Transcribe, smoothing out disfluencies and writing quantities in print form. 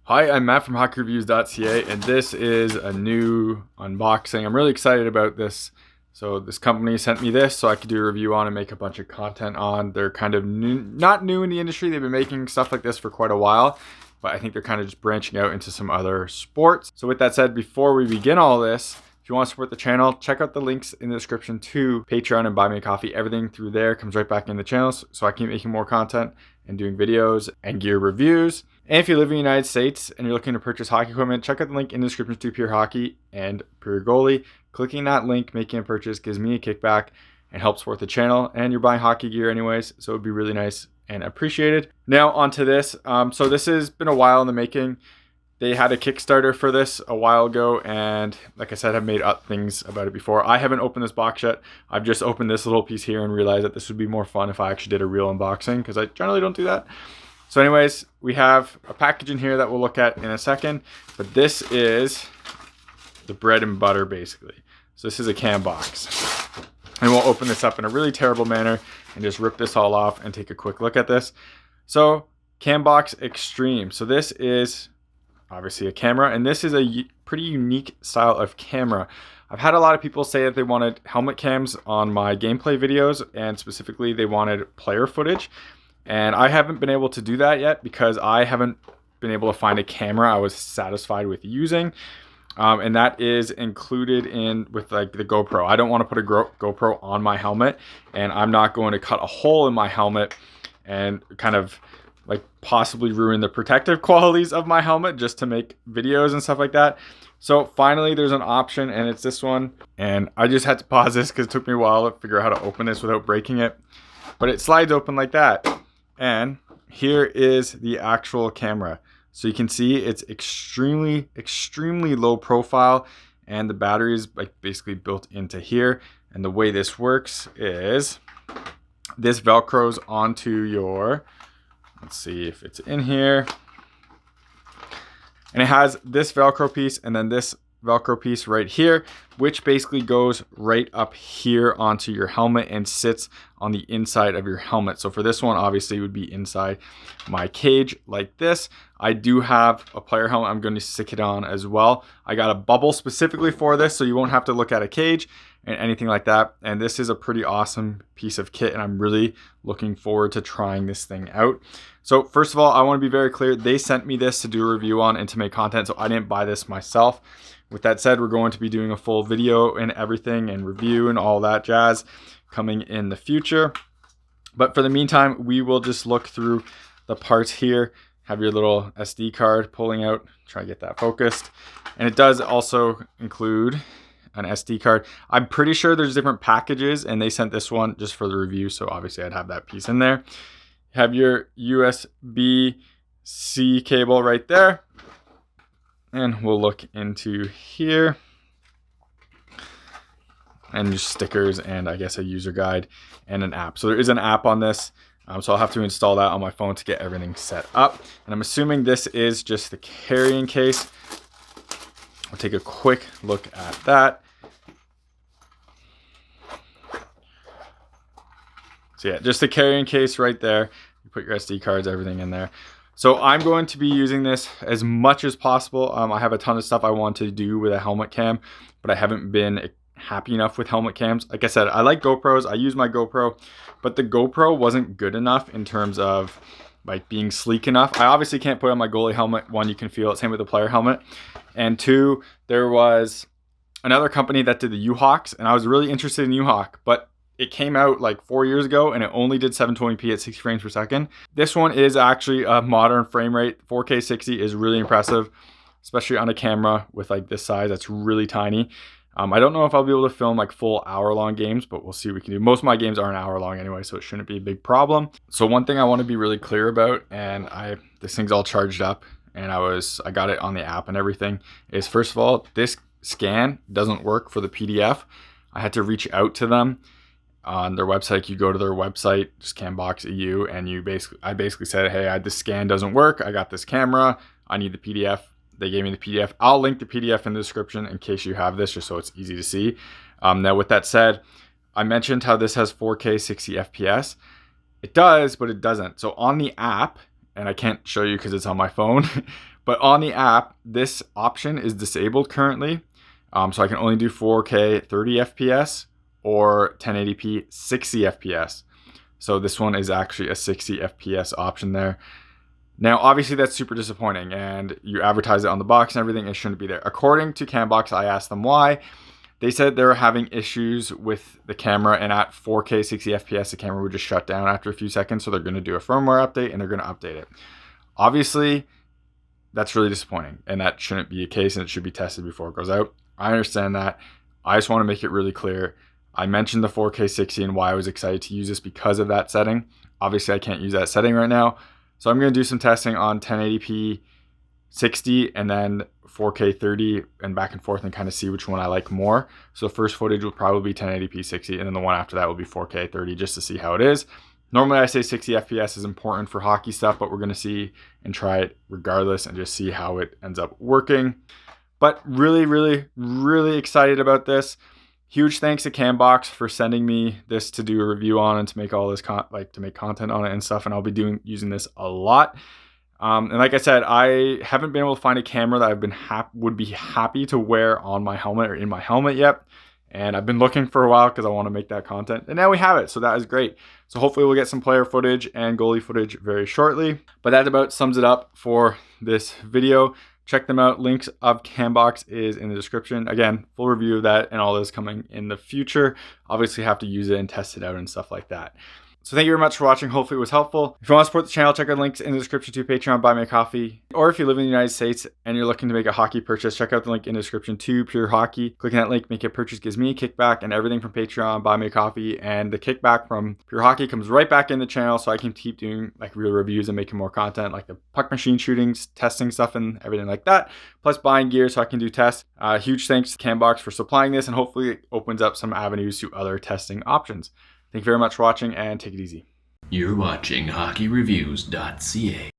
Hi, I'm Matt from hockeyreviews.ca, and this is a new unboxing. I'm really excited about this. So this company sent me this so I could do a review on and make a bunch of content on. They're kind of new, not new in the industry. They've been making stuff like this for quite a while, but I think they're kind of just branching out into some other sports. So with that said, before we begin all this, if you want to support the channel, check out the links in the description to Patreon and Buy Me a Coffee. Everything through there comes right back in the channel so I keep making more content and doing videos and gear reviews. And if you live in the United States and you're looking to purchase hockey equipment, check out the link in the description to Pure Hockey and Pure Goalie. Clicking that link, making a purchase, gives me a kickback and helps support the channel. And you're buying hockey gear anyways, so it would be really nice and appreciated. Now onto this. So this has been a while in the making. They had a Kickstarter for this a while ago, and like I said, I've made up things about it before. I haven't opened this box yet. I've just opened this little piece here and realized that this would be more fun if I actually did a real unboxing, because I generally don't do that. So anyways, we have a package in here that we'll look at in a second, but this is the bread and butter basically. So this is a Cambox. And we'll open this up in a really terrible manner and just rip this all off and take a quick look at this. So Cambox Extreme. So this is obviously a camera, and this is a pretty unique style of camera. I've had a lot of people say that they wanted helmet cams on my gameplay videos, and specifically they wanted player footage. And I haven't been able to do that yet because I haven't been able to find a camera I was satisfied with using. And that is included in with like the GoPro. I don't want to put a GoPro on my helmet, and I'm not going to cut a hole in my helmet and kind of like possibly ruin the protective qualities of my helmet just to make videos and stuff like that. So finally there's an option, and it's this one. And I just had to pause this because it took me a while to figure out how to open this without breaking it. But it slides open like that. And here is the actual camera. So you can see it's extremely low profile, and the battery is like basically built into here. And the way this works is this velcros onto your, let's see if it's in here. And it has this Velcro piece and then this Velcro piece right here, which basically goes right up here onto your helmet and sits on the inside of your helmet. So for this one, obviously it would be inside my cage like this. I do have a player helmet I'm going to stick it on as well. I got a bubble specifically for this, so you won't have to look at a cage and anything like that. And this is a pretty awesome piece of kit, and I'm really looking forward to trying this thing out. So first of all, I want to be very clear. They sent me this to do a review on and to make content, so I didn't buy this myself. With that said, we're going to be doing a full video and everything and review and all that jazz coming in the future. But for the meantime, we will just look through the parts here. Have your little SD card pulling out, try to get that focused. And it does also include an SD card. I'm pretty sure there's different packages, and they sent this one just for the review, so obviously I'd have that piece in there. Have your USB-C cable right there. And we'll look into here. And just stickers and I guess a user guide and an app. So there is an app on this. So I'll have to install that on my phone to get everything set up. And I'm assuming this is just the carrying case. I'll take a quick look at that. So yeah, just the carrying case right there. You put your SD cards, everything in there. So I'm going to be using this as much as possible. I have a ton of stuff I want to do with a helmet cam, but I haven't been happy enough with helmet cams. Like I said, I like GoPros. I use my GoPro, but the GoPro wasn't good enough in terms of like being sleek enough. I obviously can't put it on my goalie helmet. One, you can feel it. Same with the player helmet. And two, there was another company that did the U-Hawks, and I was really interested in U-Hawk, but it came out like 4 years ago, and it only did 720p at 60 frames per second. This one is actually a modern frame rate. 4K 60 is really impressive, especially on a camera with like this size. That's really tiny. I don't know if I'll be able to film like full hour-long games, but we'll see what we can do. Most of my games are an hour long anyway, so it shouldn't be a big problem. So one thing I want to be really clear about, and this thing's all charged up, and I got it on the app and everything, is first of all, this scan doesn't work for the PDF. I had to reach out to them on their website. You go to their website, just Cambox EU, and I basically said, hey, this scan doesn't work. I got this camera. I need the PDF. They gave me the PDF. I'll link the PDF in the description in case you have this, just so it's easy to see. Now, with that said, I mentioned how this has 4K 60 FPS. It does, but it doesn't. So on the app, and I can't show you because it's on my phone, But on the app, this option is disabled currently. So I can only do 4K 30 FPS or 1080p 60 FPS. So this one is actually a 60 FPS option there. Now, obviously that's super disappointing, and you advertise it on the box and everything, it shouldn't be there. According to Cambox, I asked them why. They said they were having issues with the camera, and at 4K 60 FPS, the camera would just shut down after a few seconds. So they're going to do a firmware update and they're going to update it. Obviously, that's really disappointing, and that shouldn't be a case, and it should be tested before it goes out. I understand that. I just want to make it really clear. I mentioned the 4K 60 and why I was excited to use this because of that setting. Obviously, I can't use that setting right now. So I'm going to do some testing on 1080p 60 and then 4K 30 and back and forth and kind of see which one I like more. So the first footage will probably be 1080p 60 and then the one after that will be 4K 30 just to see how it is. Normally I say 60 FPS is important for hockey stuff, but we're going to see and try it regardless and just see how it ends up working. But really, really, really excited about this. Huge thanks to Cambox for sending me this to do a review on and to make all this to make content on it and stuff. And I'll be using this a lot. And like I said, I haven't been able to find a camera that would be happy to wear on my helmet or in my helmet yet. And I've been looking for a while because I want to make that content. And now we have it. So that is great. So hopefully we'll get some player footage and goalie footage very shortly. But that about sums it up for this video. Check them out. Links of Cambox is in the description. Again, full review of that and all this coming in the future. Obviously have to use it and test it out and stuff like that. So thank you very much for watching. Hopefully it was helpful. If you want to support the channel, check out the links in the description to Patreon, Buy Me a Coffee. Or if you live in the United States and you're looking to make a hockey purchase, check out the link in the description to Pure Hockey. Clicking that link, make a purchase, gives me a kickback, and everything from Patreon, Buy Me a Coffee, and the kickback from Pure Hockey comes right back in the channel so I can keep doing like real reviews and making more content like the puck machine shootings, testing stuff and everything like that. Plus buying gear so I can do tests. Huge thanks to Cambox for supplying this, and hopefully it opens up some avenues to other testing options. Thank you very much for watching and take it easy. You're watching HockeyReviews.ca.